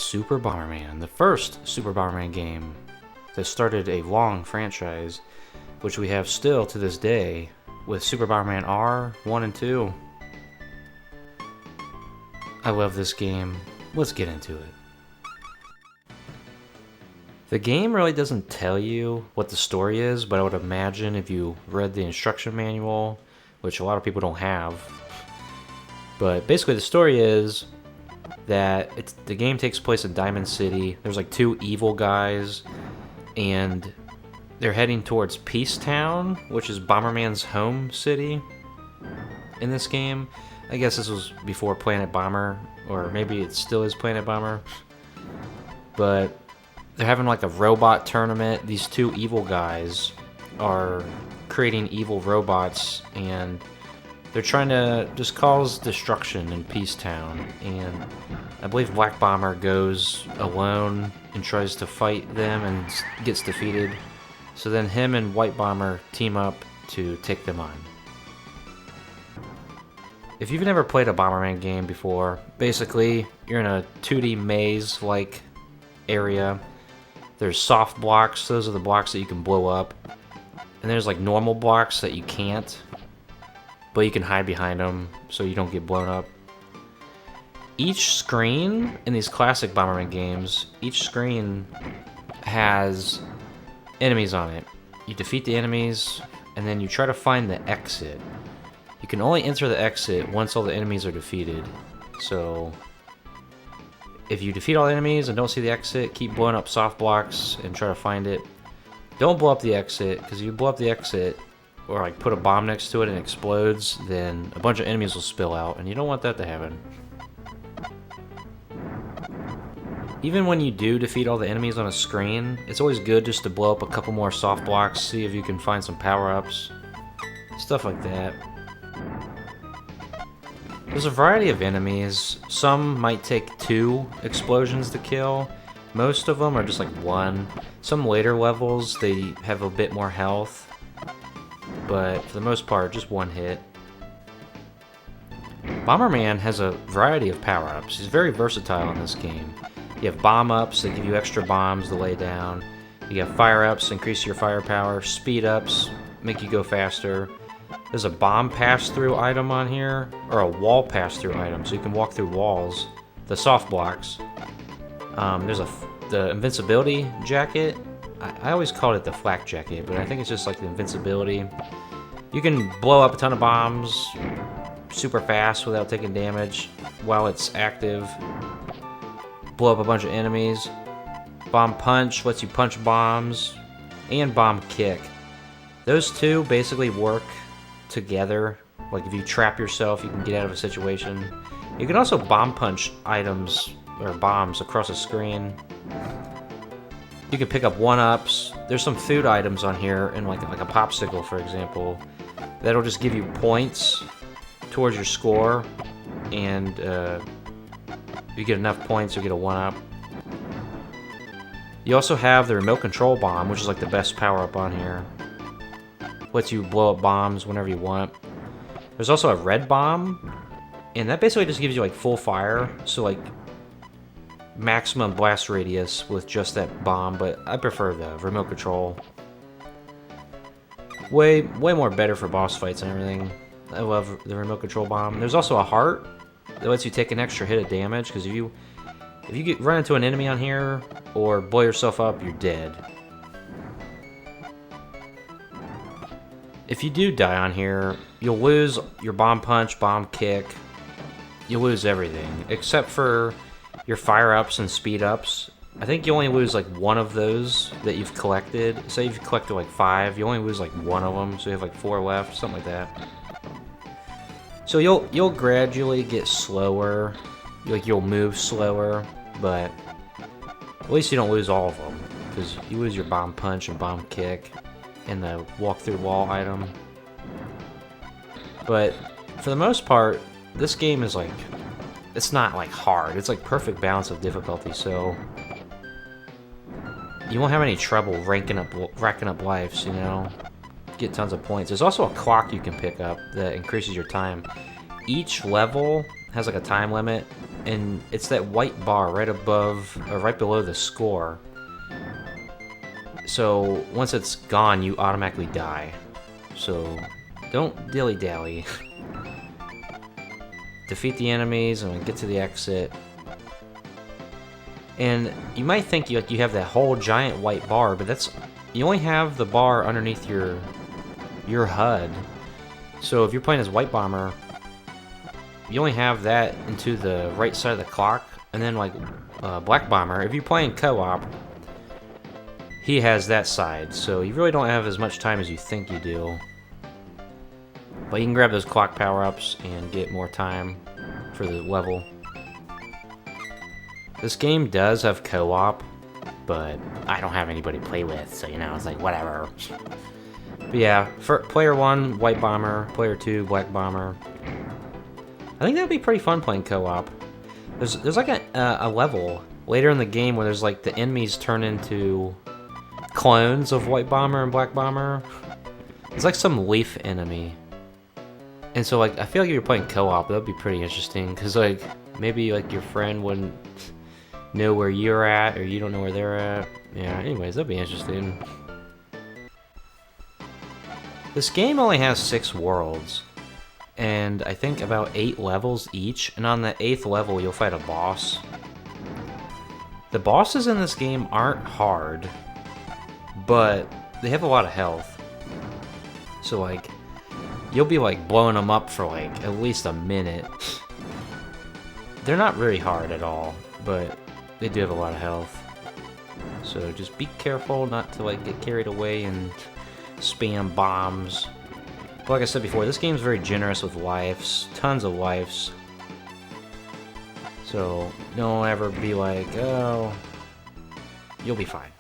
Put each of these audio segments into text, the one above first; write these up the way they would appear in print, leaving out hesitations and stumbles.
Super Bomberman, the first Super Bomberman game that started a long franchise, which we have still to this day with Super Bomberman R 1 and 2. I love this game. Let's get into it. The game really doesn't tell you what the story is, but I would imagine if you read the instruction manual, which a lot of people don't have. But basically the story is that the game takes place in Diamond City. There's like two evil guys, and they're heading towards Peace Town, which is Bomberman's home city in this game. I guess this was before Planet Bomber, or maybe it still is Planet Bomber. But they're having like a robot tournament. These two evil guys are creating evil robots, and they're trying to just cause destruction in Peace Town. And I believe Black Bomber goes alone and tries to fight them and gets defeated. So then him and White Bomber team up to take them on. If you've never played a Bomberman game before, basically you're in a 2D maze-like area. There's soft blocks, those are the blocks that you can blow up. And there's like normal blocks that you can't, but you can hide behind them so you don't get blown up. Each screen in these classic Bomberman games, each screen has enemies on it. You defeat the enemies, and then you try to find the exit. You can only enter the exit once all the enemies are defeated. So if you defeat all the enemies and don't see the exit, keep blowing up soft blocks and try to find it. Don't blow up the exit, because if you blow up the exit, or like put a bomb next to it and it explodes, then a bunch of enemies will spill out, and you don't want that to happen. Even when you do defeat all the enemies on a screen, it's always good just to blow up a couple more soft blocks, see if you can find some power-ups, stuff like that. There's a variety of enemies. Some might take 2 explosions to kill. Most of them are just like 1. Some later levels, they have a bit more health, but for the most part, just 1 hit. Bomberman has a variety of power-ups. He's very versatile in this game. You have bomb-ups that give you extra bombs to lay down. You have fire-ups, increase your firepower. Speed-ups, make you go faster. There's a bomb pass-through item on here, or a wall pass-through item, so you can walk through walls. The soft blocks. There's the invincibility jacket. I always called it the flak jacket, but I think it's just like the invincibility. You can blow up a ton of bombs super fast without taking damage while it's active. Blow up a bunch of enemies. Bomb punch lets you punch bombs, and bomb kick. Those two basically work together. Like if you trap yourself, you can get out of a situation. You can also bomb punch items or bombs across a screen. You can pick up 1-ups. There's some food items on here, and like a popsicle, for example, that'll just give you points towards your score, and if you get enough points, you'll get a 1-up. You also have the remote control bomb, which is like the best power-up on here. Lets you blow up bombs whenever you want. There's also a red bomb, and that basically just gives you like full fire, so like maximum blast radius with just that bomb, but I prefer the remote control. Way more better for boss fights and everything. I love the remote control bomb. There's also a heart that lets you take an extra hit of damage, because if you run into an enemy on here or blow yourself up, you're dead. If you do die on here, you'll lose your bomb punch, bomb kick. You'll lose everything, except for your fire-ups and speed-ups. I think you only lose like 1 of those that you've collected. Say you've collected like 5, you only lose like 1 of them, so you have like 4 left, something like that. So you'll gradually get slower, like you'll move slower, but at least you don't lose all of them, because you lose your bomb punch and bomb kick and the walk through wall item. But for the most part, this game is like, it's not like hard. It's like perfect balance of difficulty, so you won't have any trouble racking up lives, you know? Get tons of points. There's also a clock you can pick up that increases your time. Each level has like a time limit, and it's that white bar right above, or right below the score. So once it's gone, you automatically die. So don't dilly-dally. Defeat the enemies and get to the exit. And you might think you have that whole giant white bar, but you only have the bar underneath your HUD. So if you're playing as White Bomber, you only have that into the right side of the clock, and then like Black Bomber, if you're playing co-op, he has that side, so you really don't have as much time as you think you do. But you can grab those clock power-ups and get more time for the level. This game does have co-op, but I don't have anybody to play with, so it's like whatever. But yeah, for player 1, White Bomber, player 2, Black Bomber. I think that'd be pretty fun playing co-op. There's like a level later in the game where there's like the enemies turn into clones of White Bomber and Black Bomber. It's like some leaf enemy. And so like I feel like if you're playing co-op, that'd be pretty interesting, because like maybe like your friend wouldn't know where you're at, or you don't know where they're at. Yeah, anyways, that'd be interesting. This game only has 6 worlds, and I think about 8 levels each, and on the 8th level you'll fight a boss. The bosses in this game aren't hard, but they have a lot of health. So like, you'll be like blowing them up for like at least a minute. They're not very hard at all, but they do have a lot of health. So just be careful not to like get carried away and spam bombs. But like I said before, this game's very generous with lives, tons of lives. So don't ever be like, oh, you'll be fine.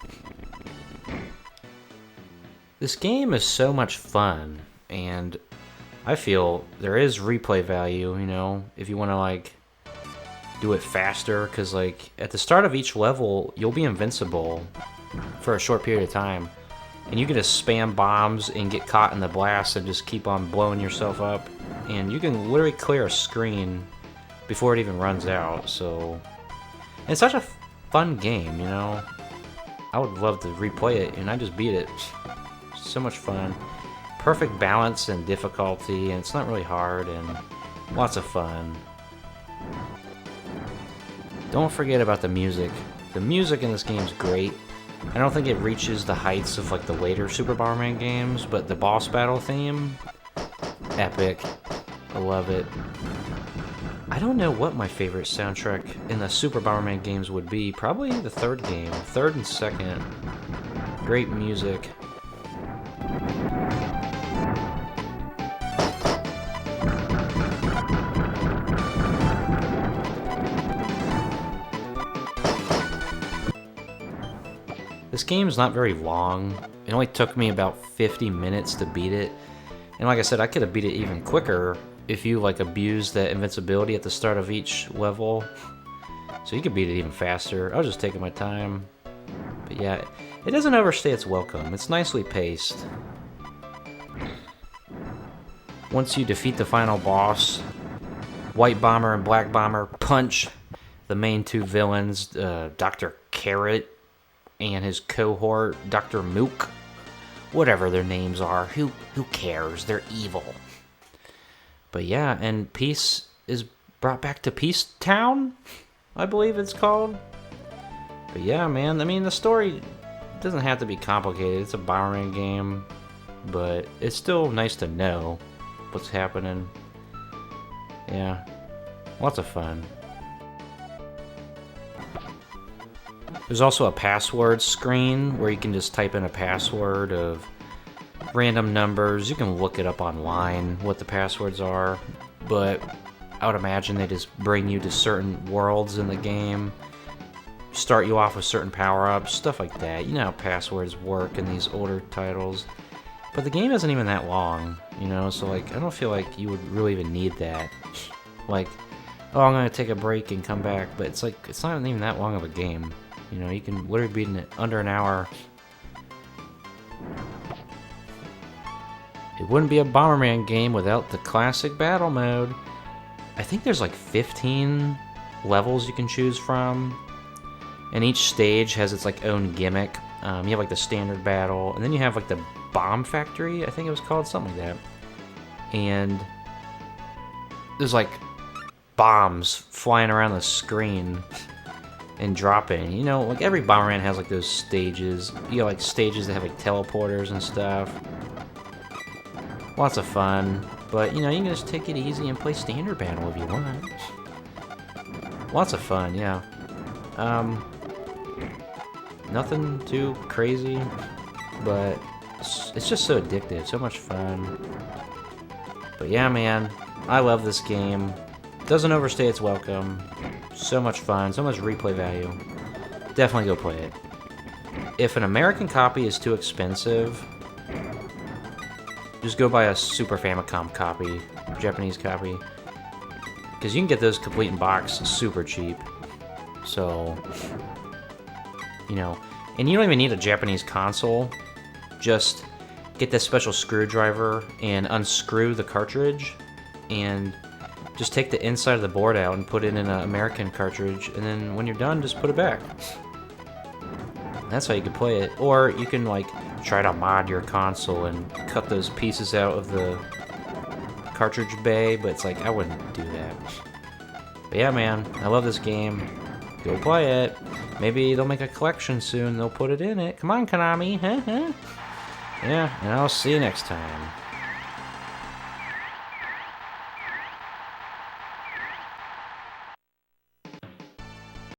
This game is so much fun, and I feel there is replay value, if you want to like do it faster, because like at the start of each level you'll be invincible for a short period of time, and you can just spam bombs and get caught in the blast and just keep on blowing yourself up, and you can literally clear a screen before it even runs out. So it's such a fun game, I would love to replay it, and I just beat it. So much fun, perfect balance and difficulty, and it's not really hard, and lots of fun. Don't forget about the music. The music in this game is great. I don't think it reaches the heights of like the later Super Bomberman games, but the boss battle theme, epic. I love it. I don't know what my favorite soundtrack in the Super Bomberman games would be. Probably the third game, third and second. Great music. This game's not very long. It only took me about 50 minutes to beat it. And like I said, I could have beat it even quicker if you like abused that invincibility at the start of each level. So you could beat it even faster. I was just taking my time. But yeah, it doesn't overstay its welcome. It's nicely paced. Once you defeat the final boss, White Bomber and Black Bomber punch the main 2 villains, Dr. Carrot and his cohort, Dr. Mook. Whatever their names are, who cares? They're evil. But yeah, and peace is brought back to Peace Town, I believe it's called. But yeah, man, I mean, the story doesn't have to be complicated. It's a Bomberman game, but it's still nice to know what's happening. Yeah, lots of fun. There's also a password screen where you can just type in a password of random numbers. You can look it up online, what the passwords are, but I would imagine they just bring you to certain worlds in the game, start you off with certain power-ups, stuff like that. You know how passwords work in these older titles. But the game isn't even that long, so like I don't feel like you would really even need that. Like, oh, I'm gonna take a break and come back, but it's like it's not even that long of a game. You can literally beat it under an hour. It wouldn't be a Bomberman game without the classic battle mode. I think there's like 15 levels you can choose from, and each stage has its like own gimmick. You have like the standard battle, and then you have like the bomb factory, I think it was called, something like that. And there's like bombs flying around the screen and dropping. You know, like every Bomberman has like those stages. You know, like stages that have like teleporters and stuff. Lots of fun. But, you know, you can just take it easy and play standard battle if you want. Lots of fun, yeah. Nothing too crazy, but it's just so addictive, so much fun. But yeah, man, I love this game. Doesn't overstay its welcome. So much fun, so much replay value. Definitely go play it. If an American copy is too expensive, just go buy a Super Famicom copy, Japanese copy. Because you can get those complete in box super cheap. So, you know, and you don't even need a Japanese console. Just get this special screwdriver and unscrew the cartridge, and just take the inside of the board out and put it in an American cartridge, and then when you're done, just put it back. That's how you can play it. Or you can like try to mod your console and cut those pieces out of the cartridge bay, but it's like, I wouldn't do that. But yeah, man, I love this game. Go play it. Maybe they'll make a collection soon. They'll put it in it. Come on, Konami. Yeah, and I'll see you next time.